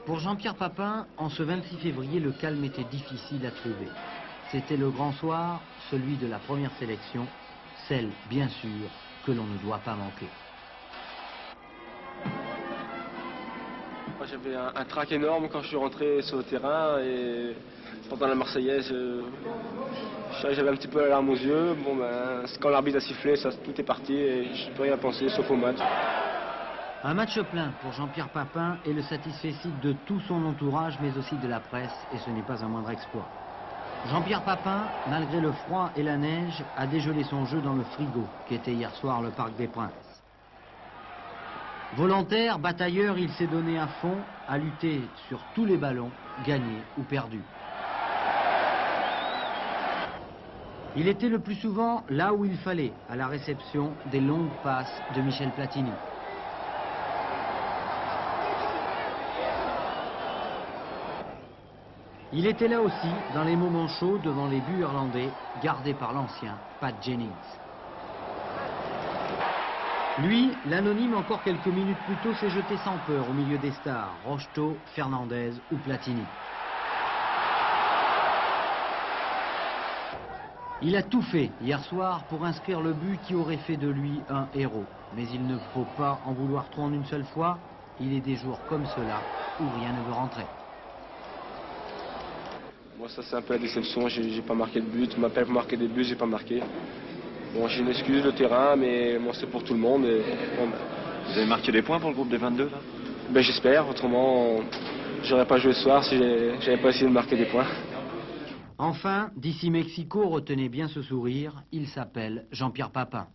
Pour Jean-Pierre Papin, en ce 26 février, le calme était difficile à trouver. C'était le grand soir, celui de la première sélection, celle, bien sûr, que l'on ne doit pas manquer. J'avais un trac énorme quand je suis rentré sur le terrain et pendant la Marseillaise, j'avais un petit peu la larme aux yeux. Bon, ben, quand l'arbitre a sifflé, tout est parti et je ne peux rien penser sauf au match. Un match plein pour Jean-Pierre Papin et le satisfecit de tout son entourage, mais aussi de la presse, et ce n'est pas un moindre exploit. Jean-Pierre Papin, malgré le froid et la neige, a dégelé son jeu dans le frigo, qui était hier soir le Parc des Princes. Volontaire, batailleur, il s'est donné à fond à lutter sur tous les ballons, gagnés ou perdus. Il était le plus souvent là où il fallait, à la réception des longues passes de Michel Platini. Il était là aussi, dans les moments chauds, devant les buts irlandais, gardés par l'ancien Pat Jennings. Lui, l'anonyme, encore quelques minutes plus tôt, s'est jeté sans peur au milieu des stars, Rocheteau, Fernandez ou Platini. Il a tout fait hier soir pour inscrire le but qui aurait fait de lui un héros. Mais il ne faut pas en vouloir trop en une seule fois. Il est des jours comme cela où rien ne veut rentrer. Moi, ça c'est un peu la déception, j'ai pas marqué de but. On m'appelle pour marquer des buts, j'ai pas marqué. Bon, j'ai une excuse, le terrain, mais bon, c'est pour tout le monde. Et, bon, ben, vous avez marqué des points pour le groupe des 22 là? Ben, j'espère, autrement j'aurais pas joué ce soir si j'avais pas essayé de marquer des points. Enfin, d'ici Mexico, retenez bien ce sourire, il s'appelle Jean-Pierre Papin.